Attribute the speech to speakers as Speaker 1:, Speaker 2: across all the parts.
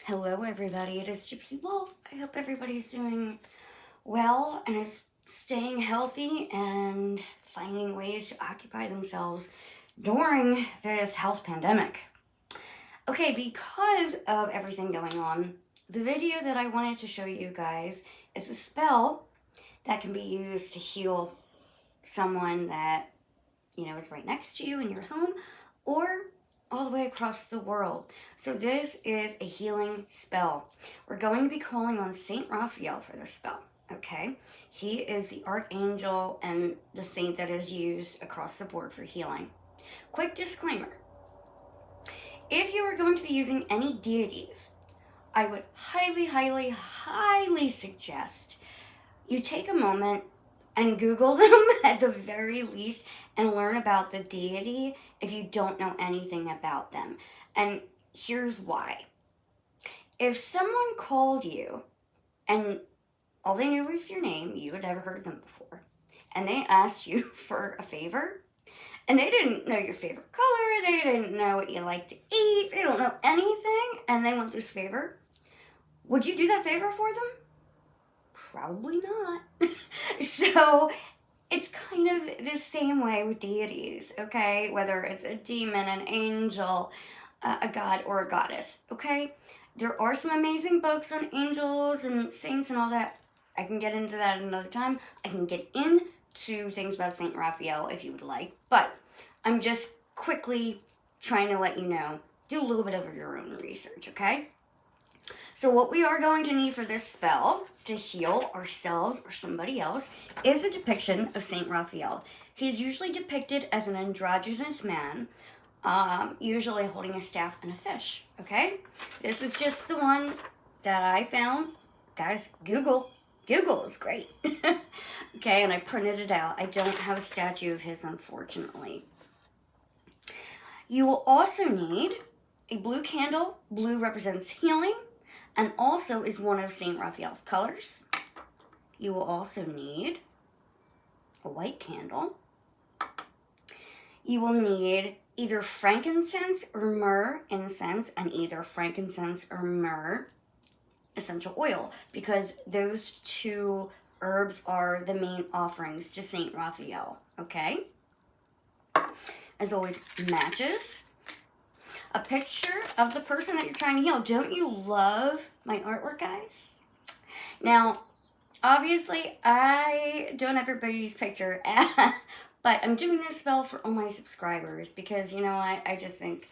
Speaker 1: Hello everybody, it is Gypsy Wolf. I hope everybody's doing well and is staying healthy and finding ways to occupy themselves during this health pandemic. Okay, because of everything going on, the video that I wanted to show you guys is a spell that can be used to heal someone that, is right next to you in your home or all the way across the world. So this is a healing spell. We're going to be calling on Saint Raphael for this spell, okay? He is the archangel and the saint that is used across the board for healing. Quick disclaimer. If you are going to be using any deities, I would highly suggest you take a moment and Google them at the very least and learn about the deity if you don't know anything about them. And here's why. If someone called you and all they knew was your name, you had never heard of them before, and they asked you for a favor, and they didn't know your favorite color, they didn't know what you like to eat, they don't know anything, and they want this favor, would you do that favor for them? Probably not. So it's kind of the same way with deities, okay? Whether it's a demon, an angel, a god, or a goddess, okay? There are some amazing books on angels and saints and all that. I can get into that another time. I can get into things about Saint Raphael if you would like, but I'm just quickly trying to let you know, do a little bit of your own research, okay? So what we are going to need for this spell to heal ourselves or somebody else is a depiction of Saint Raphael. He's usually depicted as an androgynous man, usually holding a staff and a fish, okay? This is just the one that I found. Guys, Google is great. Okay, and I printed it out. I don't have a statue of his, unfortunately. You will also need a blue candle. Blue represents healing and also is one of Saint Raphael's colors. You will also need a white candle. You will need either frankincense or myrrh incense, and either frankincense or myrrh essential oil, because those two herbs are the main offerings to Saint Raphael, okay? As always, matches. A picture of the person that you're trying to heal. Don't you love my artwork, guys? Now, obviously, I don't have everybody's picture, but I'm doing this spell for all my subscribers because, I just think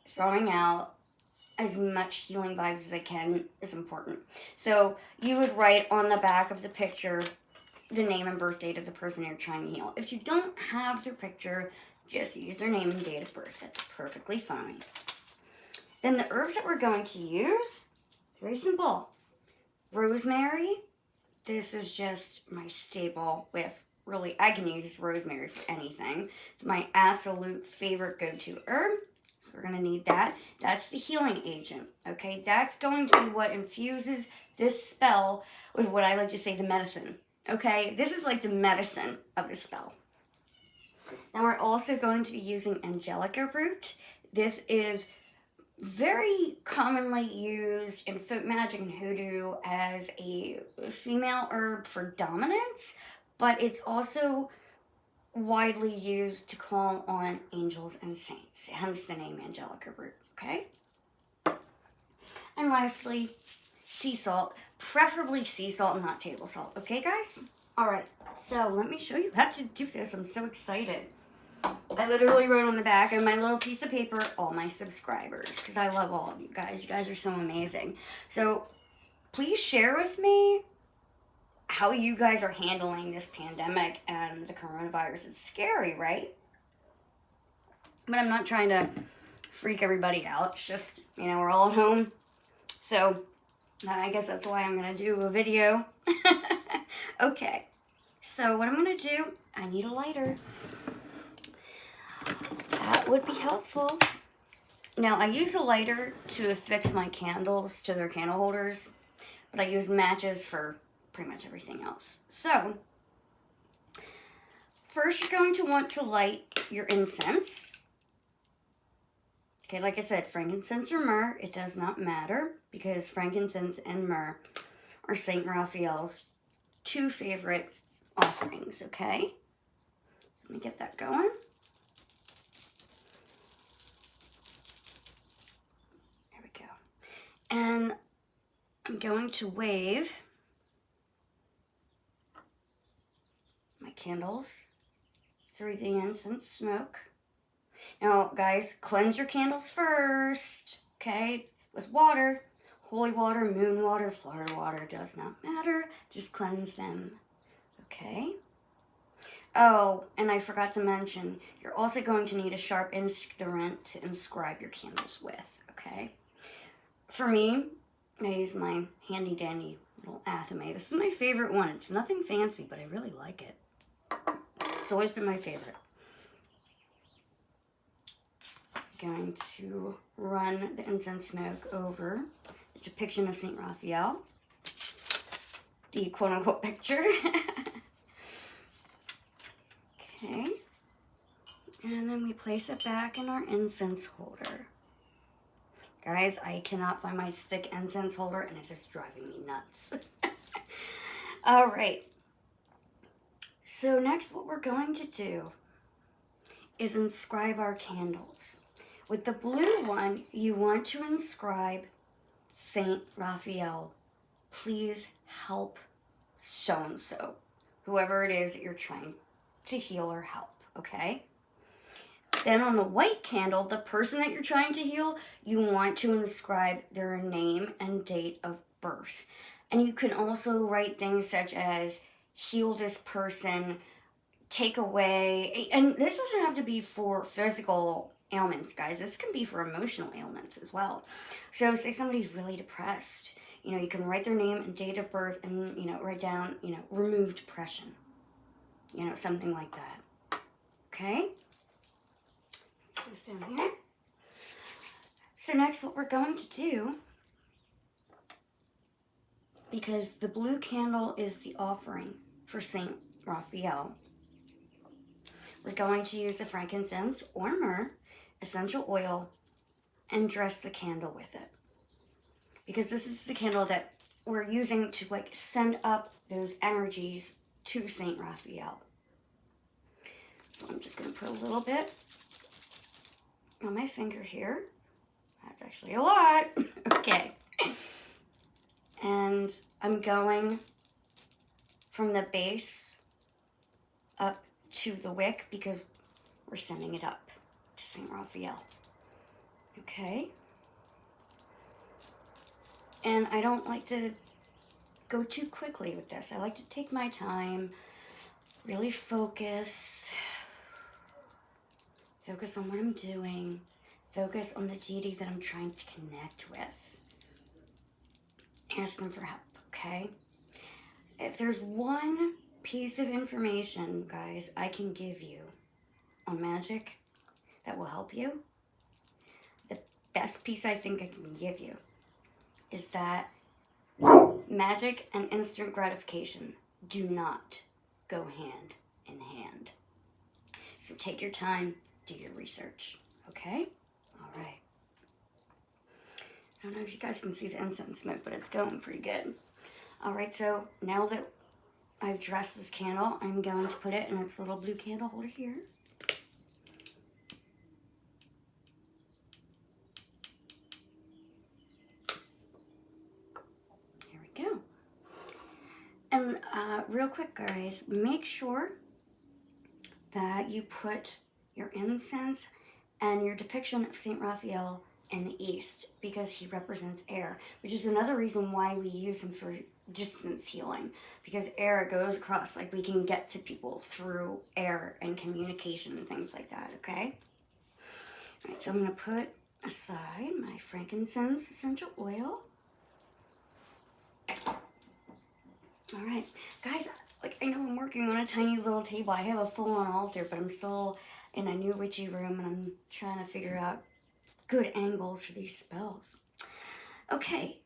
Speaker 1: throwing out as much healing vibes as I can is important. So you would write on the back of the picture the name and birth date of the person you're trying to heal. If you don't have their picture, just use their name and date of birth. That's perfectly fine. Then the herbs that we're going to use, very simple. Rosemary. This is just my staple with, really, I can use rosemary for anything. It's my absolute favorite go-to herb. So we're going to need that. That's the healing agent, okay? That's going to be what infuses this spell with what I like to say the medicine, okay? This is like the medicine of the spell. Now we're also going to be using Angelica root. This is very commonly used in folk magic and hoodoo as a female herb for dominance, but it's also widely used to call on angels and saints, hence the name Angelica root, okay? And lastly, sea salt, preferably sea salt and not table salt, okay guys? Alright, so let me show you how to do this. I'm so excited. I literally wrote on the back of my little piece of paper, all my subscribers, because I love all of you guys. You guys are so amazing. So please share with me how you guys are handling this pandemic and the coronavirus. It's scary, right? But I'm not trying to freak everybody out. It's just, we're all at home. So I guess that's why I'm going to do a video. Okay. So what I'm going to do, I need a lighter. That would be helpful. Now, I use a lighter to affix my candles to their candle holders, but I use matches for pretty much everything else. So, first you're going to want to light your incense. Okay, like I said, frankincense or myrrh, it does not matter because frankincense and myrrh are St. Raphael's two favorite offerings, okay? So let me get that going. There we go. And I'm going to wave my candles through the incense smoke. Now, guys, cleanse your candles first, okay? With water, holy water, moon water, Florida water, does not matter. Just cleanse them, okay? Oh, and I forgot to mention, you're also going to need a sharp instrument to inscribe your candles with, okay? For me, I use my handy dandy little athame. This is my favorite one. It's nothing fancy, but I really like it. It's always been my favorite. Going to run the incense smoke over the depiction of St. Raphael, the quote-unquote picture. Okay, and then we place it back in our incense holder. Guys, I cannot find my stick incense holder and it is driving me nuts. All right, so next what we're going to do is inscribe our candles. With the blue one, you want to inscribe Saint Raphael, please help so-and-so, whoever it is that you're trying to heal or help, okay? Then on the white candle, the person that you're trying to heal, you want to inscribe their name and date of birth. And you can also write things such as, heal this person, take away, and this doesn't have to be for physical ailments, guys. This can be for emotional ailments as well. So say somebody's really depressed, you can write their name and date of birth and, write down, remove depression, something like that. Okay? Put this down here. So next what we're going to do, because the blue candle is the offering for Saint Raphael, we're going to use the frankincense or myrrh essential oil and dress the candle with it. Because this is the candle that we're using to send up those energies to Saint Raphael. So I'm just going to put a little bit on my finger here. That's actually a lot. Okay. And I'm going from the base up to the wick because we're sending it up to St. Raphael. Okay. And I don't like to go too quickly with this. I like to take my time, really focus on what I'm doing, focus on the deity that I'm trying to connect with. Ask them for help, okay? If there's one piece of information, guys, I can give you on magic that will help you, the best piece I think I can give you is that magic and instant gratification do not go hand in hand. So take your time, do your research, okay? All right. I don't know if you guys can see the incense smoke, but it's going pretty good. All right, so now that I've dressed this candle, I'm going to put it in its little blue candle holder here. Here we go. And real quick, guys, make sure that you put your incense and your depiction of St. Raphael in the east because he represents air, which is another reason why we use him for distance healing, because air goes across, we can get to people through air and communication and things like that, okay? All right, so I'm going to put aside my frankincense essential oil. All right, guys, I know I'm working on a tiny little table. I have a full-on altar, but I'm still in a new witchy room, and I'm trying to figure out good angles for these spells. Okay,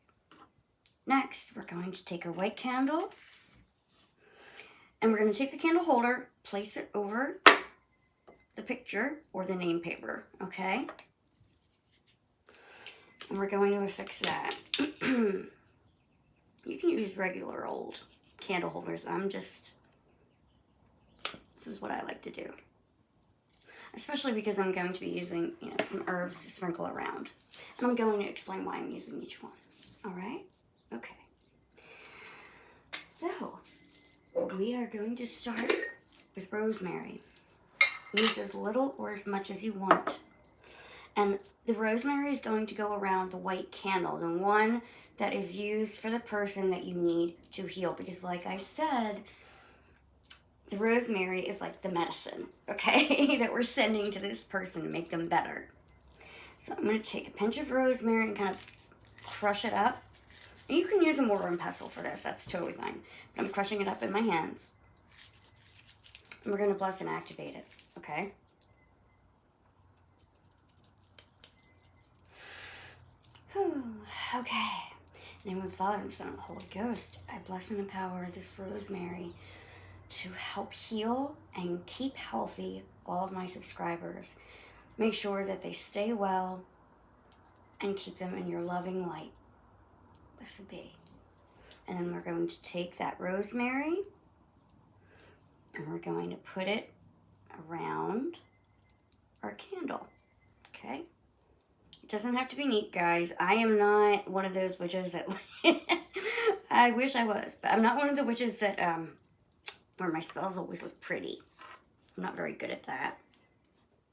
Speaker 1: next, we're going to take our white candle, and we're going to take the candle holder, place it over the picture or the name paper, okay? And we're going to affix that. You can use regular old candle holders. This is what I like to do. Especially because I'm going to be using, some herbs to sprinkle around. And I'm going to explain why I'm using each one. All right? Okay. So, we are going to start with rosemary. Use as little or as much as you want. And the rosemary is going to go around the white candle, the one that is used for the person that you need to heal. Because like I said, the rosemary is like the medicine, okay, that we're sending to this person to make them better. So I'm going to take a pinch of rosemary and kind of crush it up. And you can use a mortar and pestle for this. That's totally fine. But I'm crushing it up in my hands. And we're going to bless and activate it, okay? Whew, okay. In the name of the Father, and the Son, and the Holy Ghost, I bless and empower this rosemary to help heal and keep healthy all of my subscribers. Make sure that they stay well and keep them in your loving light. Blessed be. And then we're going to take that rosemary and we're going to put it around our candle, okay? It doesn't have to be neat, guys. I am not one of those witches that... I wish I was, but I'm not one of the witches that, where my spells always look pretty. I'm not very good at that.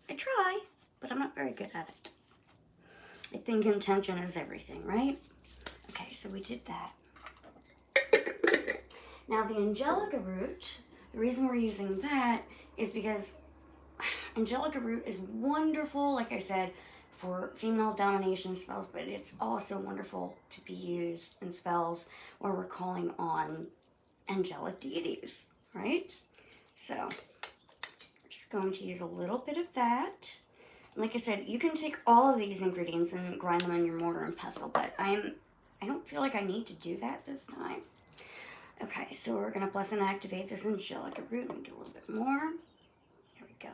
Speaker 1: I try, but I'm not very good at it. I think intention is everything, right? Okay, so we did that. Now the Angelica root, the reason we're using that is because Angelica root is wonderful, like I said, for female domination spells, but it's also wonderful to be used in spells where we're calling on angelic deities, right? So, we're just going to use a little bit of that. Like I said, you can take all of these ingredients and grind them in your mortar and pestle, but I don't feel like I need to do that this time. Okay, so we're going to bless and activate this Angelica root and get a little bit more. There we go.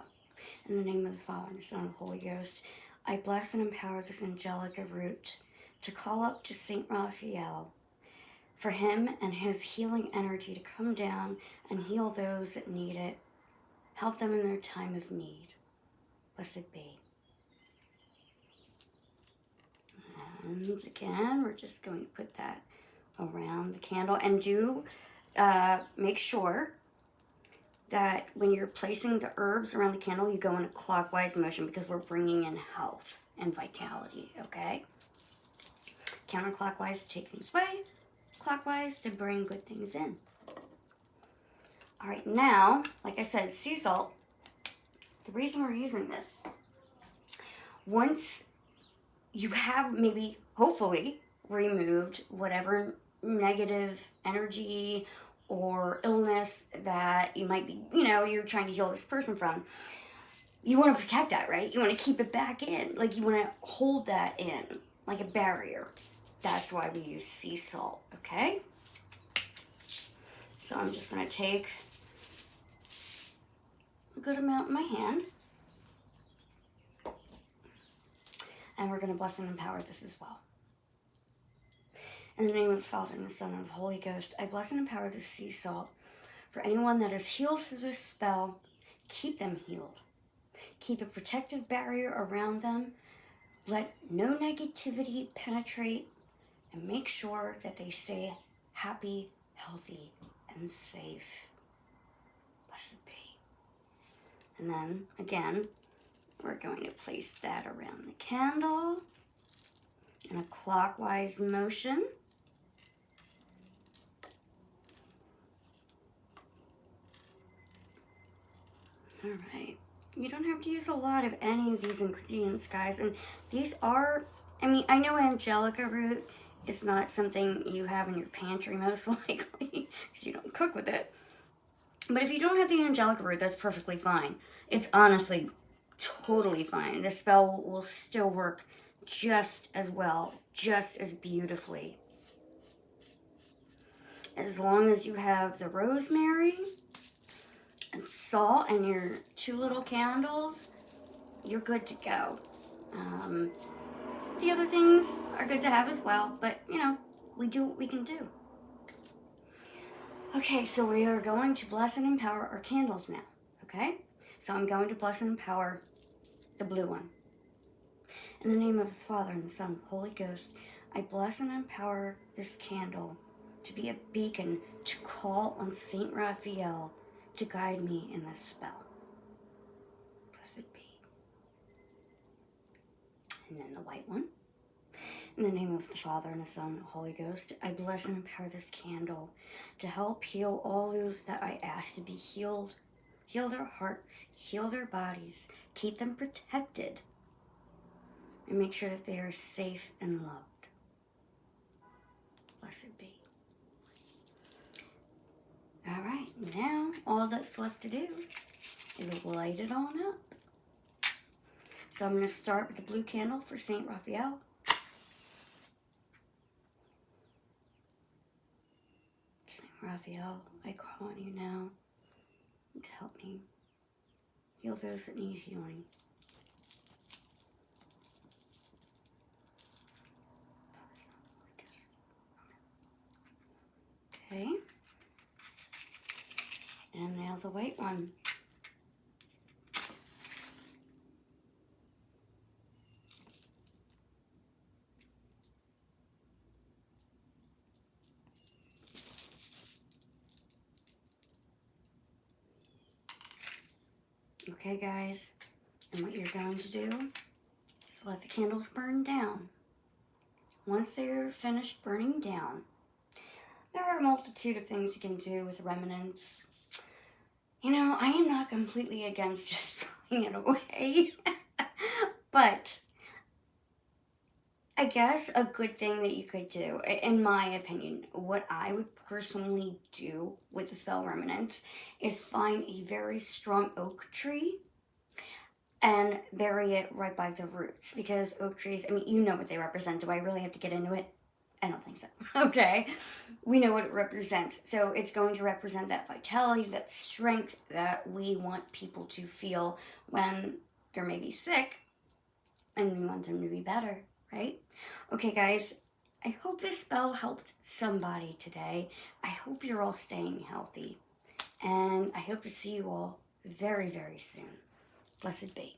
Speaker 1: In the name of the Father, and the Son, and the Holy Ghost, I bless and empower this Angelica root to call up to Saint Raphael for him and his healing energy to come down and heal those that need it. Help them in their time of need. Blessed be. And again, we're just going to put that around the candle. And do make sure that when you're placing the herbs around the candle, you go in a clockwise motion because we're bringing in health and vitality, okay? Counterclockwise to take things away, clockwise to bring good things in. All right, now, like I said, sea salt, the reason we're using this, once you have maybe, hopefully, removed whatever negative energy or illness that you might be, you're trying to heal this person from, you want to protect that, right? You want to keep it back in. Like, you want to hold that in, like a barrier. That's why we use sea salt, okay? So I'm just going to take a good amount in my hand. And we're going to bless and empower this as well. In the name of the Father, and the Son, and the Holy Ghost, I bless and empower this sea salt. For anyone that is healed through this spell, keep them healed. Keep a protective barrier around them. Let no negativity penetrate. And make sure that they stay happy, healthy, and safe. Blessed be. And then, again, we're going to place that around the candle in a clockwise motion. All right. You don't have to use a lot of any of these ingredients, guys. And these are, I know Angelica root is not something you have in your pantry most likely because you don't cook with it. But if you don't have the Angelica root, that's perfectly fine. It's honestly totally fine. The spell will still work just as well, just as beautifully. As long as you have the rosemary and salt and your 2 little candles, you're good to go. The other things are good to have as well, but you know, we do what we can do. Okay, so we are going to bless and empower our candles now, okay? So I'm going to bless and empower the blue one. In the name of the Father, and the Son, and the Holy Ghost, I bless and empower this candle to be a beacon to call on Saint Raphael to guide me in this spell. Blessed be. And then the white one. In the name of the Father, and the Son, and the Holy Ghost, I bless and empower this candle to help heal all those that I ask to be healed. Heal their hearts, heal their bodies, keep them protected, and make sure that they are safe and loved. Blessed be. All right, now all that's left to do is light it on up. So I'm going to start with the blue candle for Saint Raphael. Saint Raphael, I call on you now to help me heal those that need healing. Okay. And now the white one. Okay, guys, and what you're going to do is let the candles burn down. Once they're finished burning down, there are a multitude of things you can do with remnants. You know, I am not completely against just throwing it away, but I guess a good thing that you could do, in my opinion, what I would personally do with the spell remnants is find a very strong oak tree and bury it right by the roots. Because oak trees, I mean, you know what they represent. Do I really have to get into it? I don't think so. Okay. We know what it represents. So it's going to represent that vitality, that strength that we want people to feel when they're maybe sick and we want them to be better, right? Okay, guys, I hope this spell helped somebody today. I hope you're all staying healthy. And I hope to see you all very, very soon. Blessed be.